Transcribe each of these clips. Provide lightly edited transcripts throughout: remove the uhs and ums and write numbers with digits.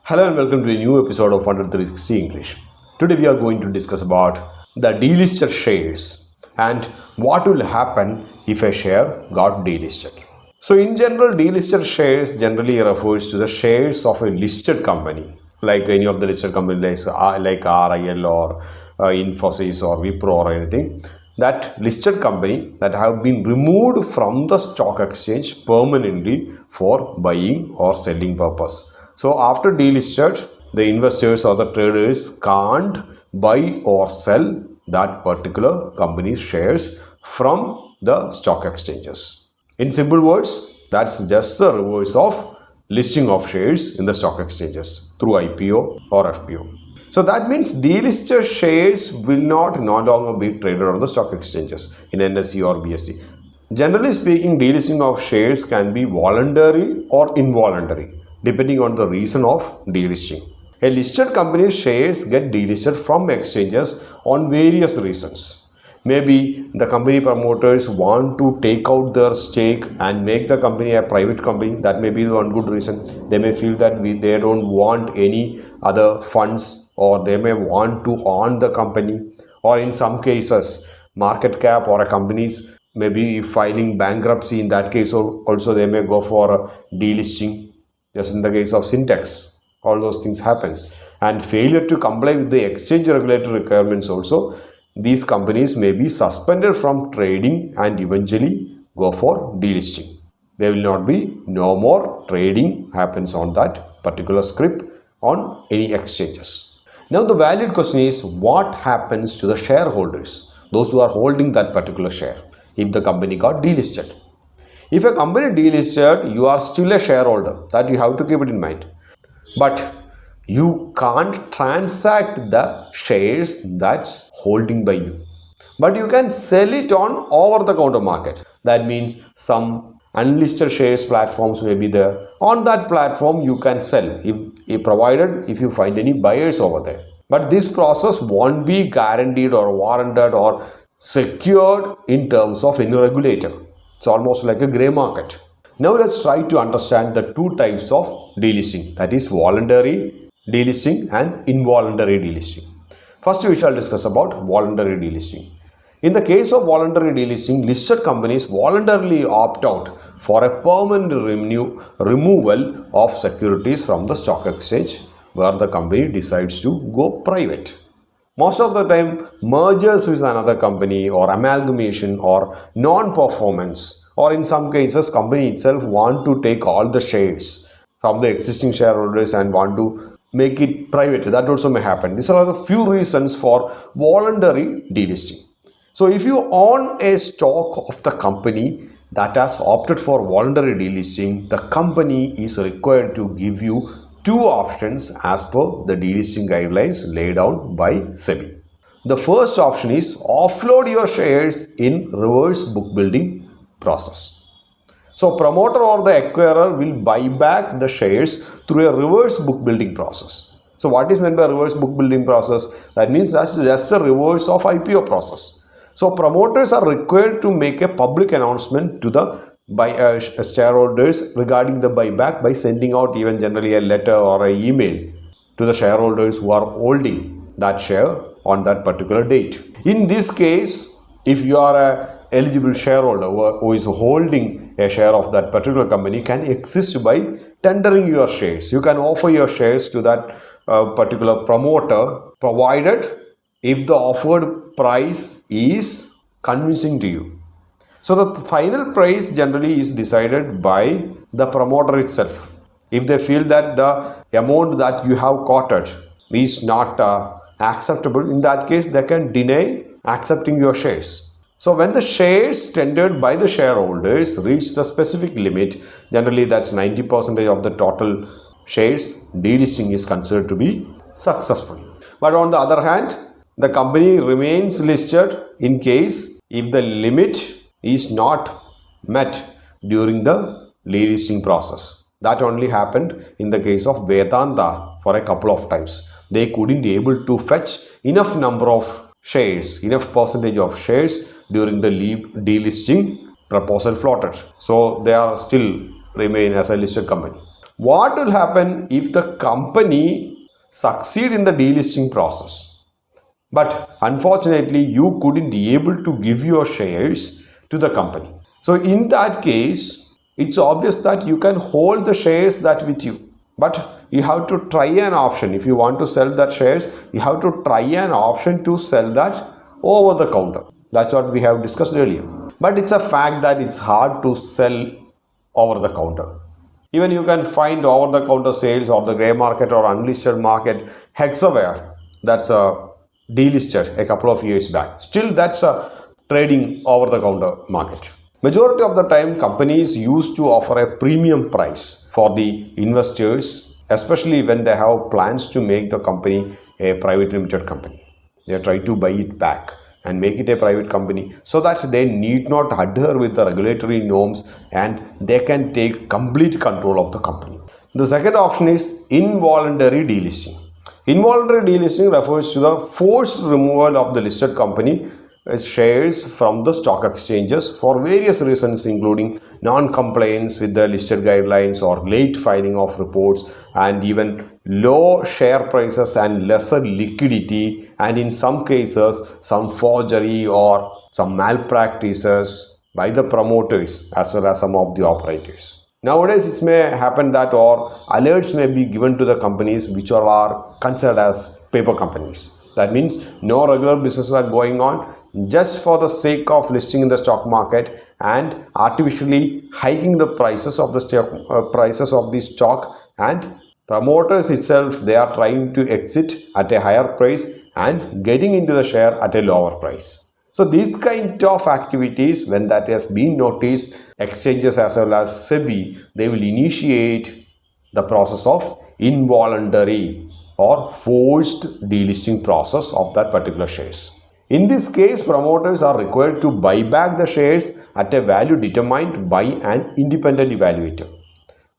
Hello and welcome to a new episode of 360 English. Today we are going to discuss about the delisted shares and what will happen if a share got delisted. So in general, delisted shares generally refers to the shares of a listed company, like any of the listed companies like RIL or Infosys or Wipro or anything. That listed company that have been removed from the stock exchange permanently for buying or selling purpose. So after delisted, the investors or the traders can't buy or sell that particular company's shares from the stock exchanges. In simple words, that's just the reverse of listing of shares in the stock exchanges through IPO or FPO. So that means delisted shares will no longer be traded on the stock exchanges in NSE or BSE. Generally speaking, delisting of shares can be voluntary or involuntary, depending on the reason of delisting. A listed company's shares get delisted from exchanges on various reasons. Maybe the company promoters want to take out their stake and make the company a private company. That may be one good reason. They may feel that they don't want any other funds, or they may want to own the company, or in some cases market cap or a company's maybe filing bankruptcy. In that case also they may go for a delisting. Just in the case of Syntax, all those things happens. And failure to comply with the exchange regulatory requirements also, these companies may be suspended from trading and eventually go for delisting. There will not be no more trading happens on that particular script on any exchanges. Now the valid question is, what happens to the shareholders, those who are holding that particular share, if the company got delisted? If a company delisted, you are still a shareholder. That you have to keep it in mind. But you can't transact the shares that's holding by you. But you can sell it on over-the-counter market. That means some unlisted shares platforms may be there. On that platform, you can sell, provided if you find any buyers over there. But this process won't be guaranteed or warranted or secured in terms of any regulator. It's almost like a grey market. Now let's try to understand the two types of delisting, that is voluntary delisting and involuntary delisting. First we shall discuss about voluntary delisting. In the case of voluntary delisting, listed companies voluntarily opt out for a permanent removal of securities from the stock exchange where the company decides to go private. Most of the time, mergers with another company or amalgamation or non-performance, or in some cases, company itself want to take all the shares from the existing shareholders and want to make it private. That also may happen. These are the few reasons for voluntary delisting. So if you own a stock of the company that has opted for voluntary delisting, the company is required to give you two options as per the delisting guidelines laid down by SEBI. The first option is offload your shares in reverse book building process. So promoter or the acquirer will buy back the shares through a reverse book building process. So what is meant by reverse book building process? That means that's just a reverse of IPO process. So promoters are required to make a public announcement to the shareholders regarding the buyback by sending out even generally a letter or an email to the shareholders who are holding that share on that particular date. In this case, if you are a eligible shareholder who is holding a share of that particular company, can exist by tendering your shares. You can offer your shares to that particular promoter, provided if the offered price is convincing to you. So the final price generally is decided by the promoter itself. If they feel that the amount that you have quoted is not acceptable, in that case they can deny accepting your shares. So when the shares tendered by the shareholders reach the specific limit, generally that's 90% of the total shares, delisting is considered to be successful. But on the other hand, the company remains listed in case if the limit is not met during the delisting process. That only happened in the case of Vedanta for a couple of times. They couldn't be able to fetch enough number of shares, enough percentage of shares during the delisting proposal floated. So they are still remain as a listed company. What will happen if the company succeed in the delisting process? But unfortunately, you couldn't be able to give your shares to the company. So in that case, it's obvious that you can hold the shares that with you. But you have to try an option. If you want to sell that shares, you have to try an option to sell that over the counter. That's what we have discussed earlier. But it's a fact that it's hard to sell over the counter. Even you can find over the counter sales or the grey market or unlisted market. Hexaware, that's a delisted a couple of years back. Still, that's a trading over the counter market. Majority of the time, companies used to offer a premium price for the investors, especially when they have plans to make the company a private limited company. They try to buy it back and make it a private company so that they need not adhere with the regulatory norms and they can take complete control of the company. The second option is involuntary delisting. Involuntary delisting refers to the forced removal of the listed company shares from the stock exchanges for various reasons, including non-compliance with the listed guidelines or late filing of reports, and even low share prices and lesser liquidity, and in some cases some forgery or some malpractices by the promoters as well as some of the operators. Nowadays, it may happen that or alerts may be given to the companies which are considered as paper companies. That means no regular businesses are going on, just for the sake of listing in the stock market and artificially hiking the prices of the stock, and promoters itself, they are trying to exit at a higher price and getting into the share at a lower price. So these kind of activities, when that has been noticed, exchanges as well as SEBI, they will initiate the process of involuntary or forced delisting process of that particular shares. In this case, promoters are required to buy back the shares at a value determined by an independent evaluator.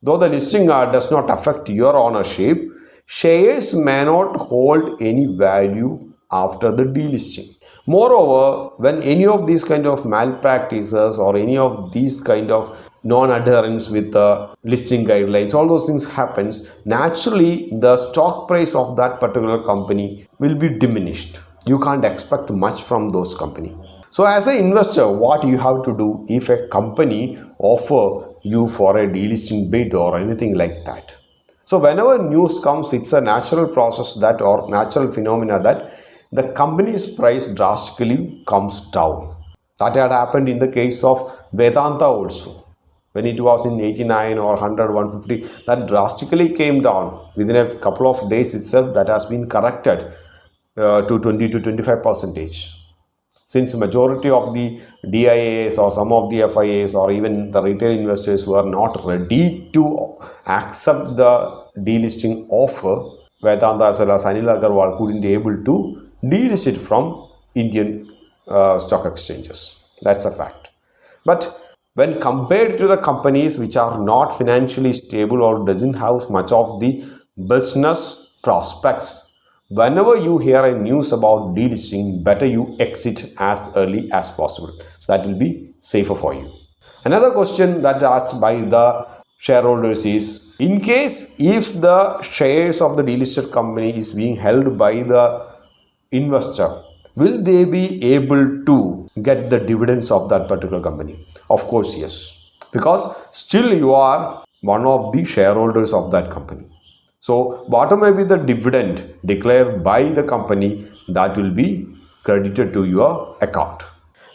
Though the listing does not affect your ownership, shares may not hold any value after the delisting. Moreover, when any of these kind of malpractices or any of these kind of non-adherence with the listing guidelines, all those things happens, naturally the stock price of that particular company will be diminished. You can't expect much from those company. So as an investor, what you have to do if a company offer you for a delisting bid or anything like that? So whenever news comes, it's a natural process that or natural phenomena that the company's price drastically comes down. That had happened in the case of Vedanta also. When it was in 89 or 100, 150, that drastically came down. Within a couple of days itself, that has been corrected to 20 to 25 percentage. Since majority of the DIAs or some of the FIAs or even the retail investors were not ready to accept the delisting offer, Vedanta as well as Anil Agarwal couldn't be able to delist it from Indian stock exchanges. That's a fact. But when compared to the companies which are not financially stable or doesn't have much of the business prospects, whenever you hear a news about delisting, better you exit as early as possible. That will be safer for you. Another question that is asked by the shareholders is, in case if the shares of the delisted company is being held by the investor, will they be able to get the dividends of that particular company? Of course, yes. Because still you are one of the shareholders of that company. So whatever may be the dividend declared by the company, that will be credited to your account.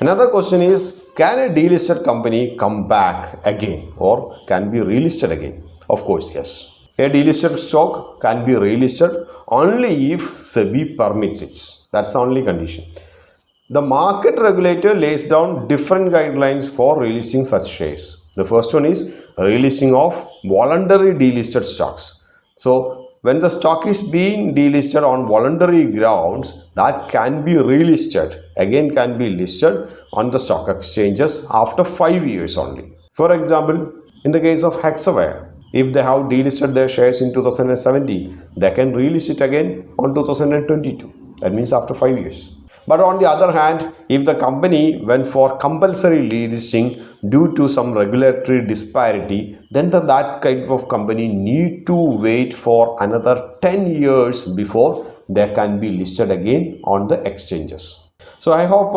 Another question is, can a delisted company come back again or can be relisted again? Of course, yes. A delisted stock can be relisted only if SEBI permits it. That's the only condition. The market regulator lays down different guidelines for releasing such shares. The first one is relisting of voluntary delisted stocks. So when the stock is being delisted on voluntary grounds, that can be relisted, again can be listed on the stock exchanges after 5 years only. For example, in the case of Hexaware, if they have delisted their shares in 2017, they can relist it again on 2022. That means after 5 years. But on the other hand, if the company went for compulsory delisting due to some regulatory disparity, then that kind of company need to wait for another 10 years before they can be listed again on the exchanges. So I hope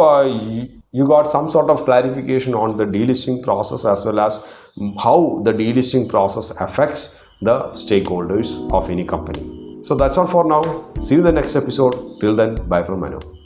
you got some sort of clarification on the delisting process as well as how the delisting process affects the stakeholders of any company. So that's all for now. See you in the next episode. Till then, bye from Manu.